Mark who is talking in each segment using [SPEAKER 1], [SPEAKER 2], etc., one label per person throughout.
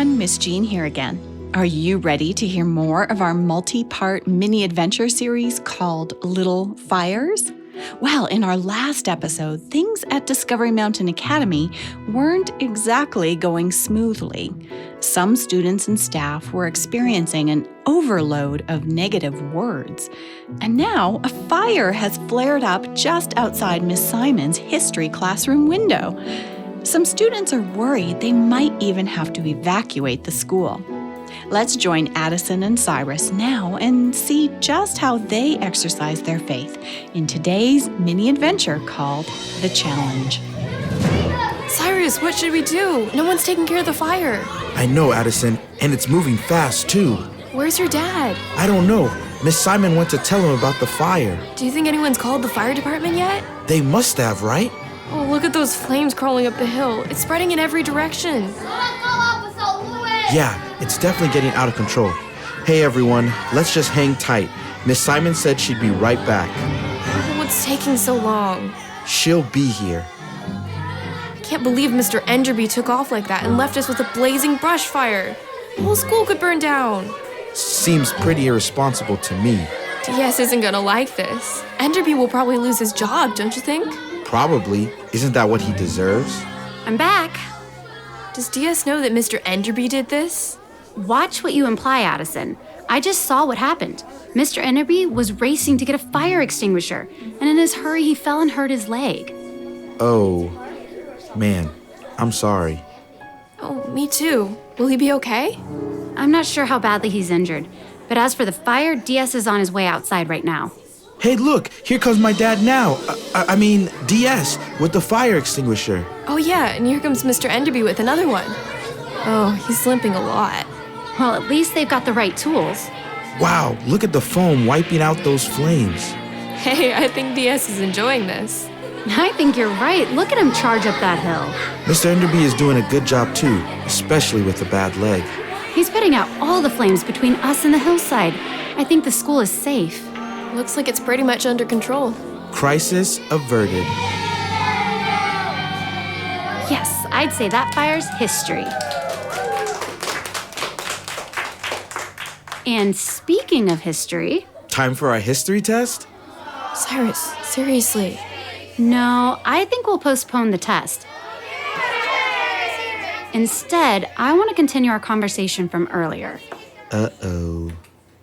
[SPEAKER 1] everyone, Miss Jean here again. Are you ready to hear more of our multi-part mini-adventure series called Little Fires? Well, in our last episode, things at Discovery Mountain Academy weren't exactly going smoothly. Some students and staff were experiencing an overload of negative words. And now a fire has flared up just outside Miss Simon's history classroom window. Some students are worried they might even have to evacuate the school. Let's join Addison and Cyrus now and see just how they exercise their faith in today's mini-adventure called The Challenge.
[SPEAKER 2] Cyrus, what should we do? No one's taking care of the fire.
[SPEAKER 3] I know, Addison, and it's moving fast, too.
[SPEAKER 2] Where's your dad?
[SPEAKER 3] I don't know. Miss Simon went to tell him about the fire.
[SPEAKER 2] Do you think anyone's called the fire department yet?
[SPEAKER 3] They must have, right?
[SPEAKER 2] Oh, look at those flames crawling up the hill. It's spreading in every direction.
[SPEAKER 3] Yeah, it's definitely getting out of control. Hey, everyone, let's just hang tight. Miss Simon said she'd be right back.
[SPEAKER 2] Oh, what's taking so long?
[SPEAKER 3] She'll be here.
[SPEAKER 2] I can't believe Mr. Enderby took off like that and left us with a blazing brush fire. The whole school could burn down.
[SPEAKER 3] Seems pretty irresponsible to me.
[SPEAKER 2] DS isn't gonna like this. Enderby will probably lose his job, don't you think?
[SPEAKER 3] Probably. Isn't that what he deserves?
[SPEAKER 4] I'm back.
[SPEAKER 2] Does DS know that Mr. Enderby did this?
[SPEAKER 4] Watch what you imply, Addison. I just saw what happened. Mr. Enderby was racing to get a fire extinguisher, and in his hurry, he fell and hurt his leg.
[SPEAKER 3] Oh, man, I'm sorry.
[SPEAKER 2] Oh, me too. Will he be okay?
[SPEAKER 4] I'm not sure how badly he's injured, but as for the fire, DS is on his way outside right now.
[SPEAKER 3] Hey, look, here comes my dad now. I mean, DS, with the fire extinguisher.
[SPEAKER 2] Oh yeah, and here comes Mr. Enderby with another one. Oh, he's limping a lot.
[SPEAKER 4] Well, at least they've got the right tools.
[SPEAKER 3] Wow, look at the foam wiping out those flames.
[SPEAKER 2] Hey, I think DS is enjoying this.
[SPEAKER 4] I think you're right. Look at him charge up that hill.
[SPEAKER 3] Mr. Enderby is doing a good job too, especially with the bad leg.
[SPEAKER 4] He's putting out all the flames between us and the hillside. I think the school is safe.
[SPEAKER 2] Looks like it's pretty much under control.
[SPEAKER 3] Crisis averted.
[SPEAKER 4] Yes, I'd say that fire's history. And speaking of history...
[SPEAKER 3] Time for our history test?
[SPEAKER 2] Cyrus, seriously.
[SPEAKER 4] No, I think we'll postpone the test. Instead, I want to continue our conversation from earlier.
[SPEAKER 3] Uh-oh.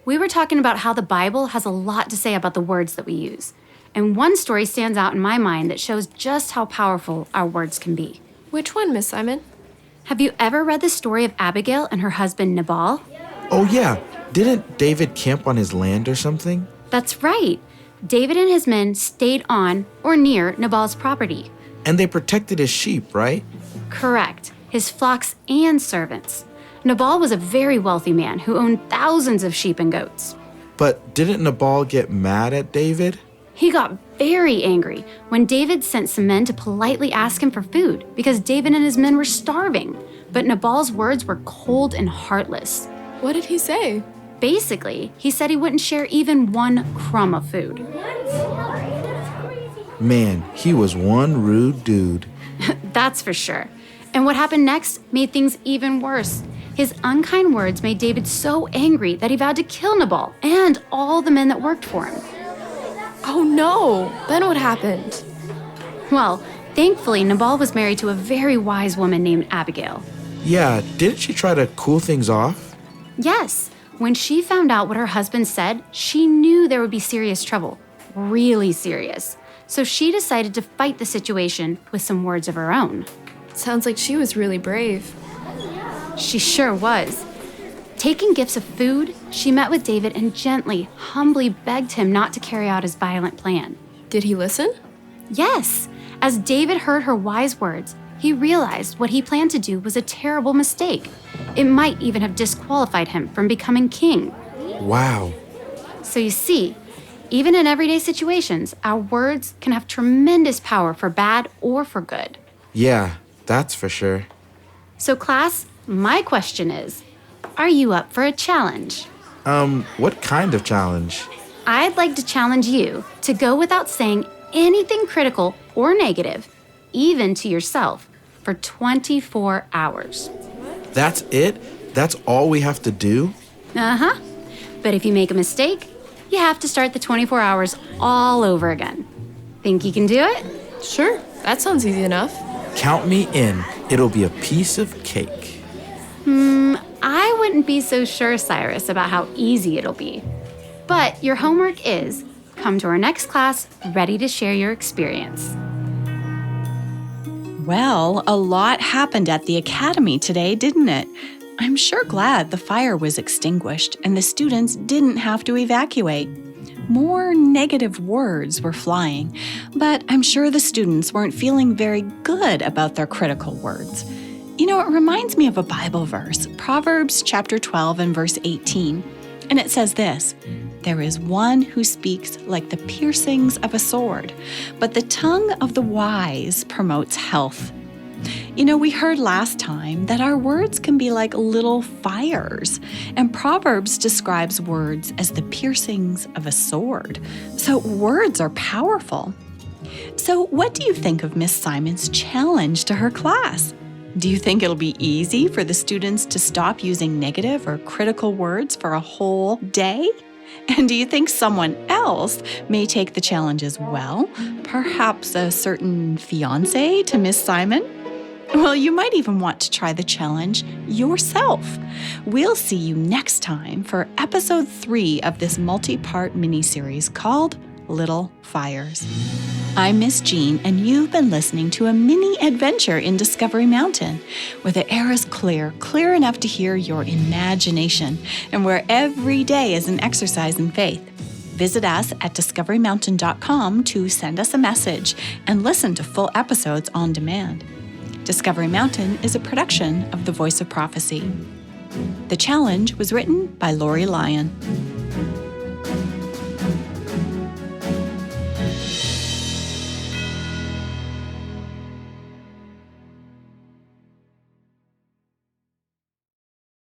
[SPEAKER 4] We were talking about how the Bible has a lot to say about the words that we use. And one story stands out in my mind that shows just how powerful our words can be.
[SPEAKER 2] Which one, Miss Simon?
[SPEAKER 4] Have you ever read the story of Abigail and her husband Nabal?
[SPEAKER 3] Oh yeah, didn't David camp on his land or something?
[SPEAKER 4] That's right. David and his men stayed on or near Nabal's property.
[SPEAKER 3] And they protected his sheep, right?
[SPEAKER 4] Correct. His flocks and servants. Nabal was a very wealthy man who owned thousands of sheep and goats.
[SPEAKER 3] But didn't Nabal get mad at David?
[SPEAKER 4] He got very angry when David sent some men to politely ask him for food because David and his men were starving. But Nabal's words were cold and heartless.
[SPEAKER 2] What did he say?
[SPEAKER 4] Basically, he said he wouldn't share even one crumb of food.
[SPEAKER 3] Man, he was one rude dude.
[SPEAKER 4] That's for sure. And what happened next made things even worse. His unkind words made David so angry that he vowed to kill Nabal and all the men that worked for him.
[SPEAKER 2] Oh no! Then what happened?
[SPEAKER 4] Well, thankfully, Nabal was married to a very wise woman named Abigail.
[SPEAKER 3] Yeah, didn't she try to cool things off?
[SPEAKER 4] Yes, when she found out what her husband said, she knew there would be serious trouble. Really serious. So she decided to fight the situation with some words of her own.
[SPEAKER 2] Sounds like she was really brave.
[SPEAKER 4] She sure was. Taking gifts of food, she met with David and gently, humbly begged him not to carry out his violent plan.
[SPEAKER 2] Did he listen?
[SPEAKER 4] Yes. As David heard her wise words, he realized what he planned to do was a terrible mistake. It might even have disqualified him from becoming king.
[SPEAKER 3] Wow.
[SPEAKER 4] So you see, even in everyday situations, our words can have tremendous power for bad or for good.
[SPEAKER 3] Yeah, that's for sure.
[SPEAKER 4] So class, my question is, are you up for a challenge?
[SPEAKER 3] What kind of challenge?
[SPEAKER 4] I'd like to challenge you to go without saying anything critical or negative, even to yourself, for 24 hours.
[SPEAKER 3] That's it? That's all we have to do?
[SPEAKER 4] Uh-huh. But if you make a mistake, you have to start the 24 hours all over again. Think you can do it?
[SPEAKER 2] Sure, that sounds easy enough.
[SPEAKER 3] Count me in. It'll be a piece of cake.
[SPEAKER 4] I wouldn't be so sure, Cyrus, about how easy it'll be. But your homework is come to our next class ready to share your experience.
[SPEAKER 1] Well, a lot happened at the academy today, didn't it? I'm sure glad the fire was extinguished and the students didn't have to evacuate. More negative words were flying, but I'm sure the students weren't feeling very good about their critical words. You know, it reminds me of a Bible verse, Proverbs chapter 12 and verse 18, and it says this, "There is one who speaks like the piercings of a sword, but the tongue of the wise promotes health." You know, we heard last time that our words can be like little fires, and Proverbs describes words as the piercings of a sword. So words are powerful. So what do you think of Miss Simon's challenge to her class? Do you think it'll be easy for the students to stop using negative or critical words for a whole day? And do you think someone else may take the challenge as well? Perhaps a certain fiancé to Miss Simon? Well, you might even want to try the challenge yourself. We'll see you next time for episode 3 of this multi-part mini-series called Little Fires. I'm Miss Jean, and you've been listening to a mini adventure in Discovery Mountain, where the air is clear enough to hear your imagination, and where every day is an exercise in faith. Visit us at discoverymountain.com to send us a message and listen to full episodes on demand. Discovery Mountain is a production of the Voice of Prophecy. The challenge was written by Lori Lyon.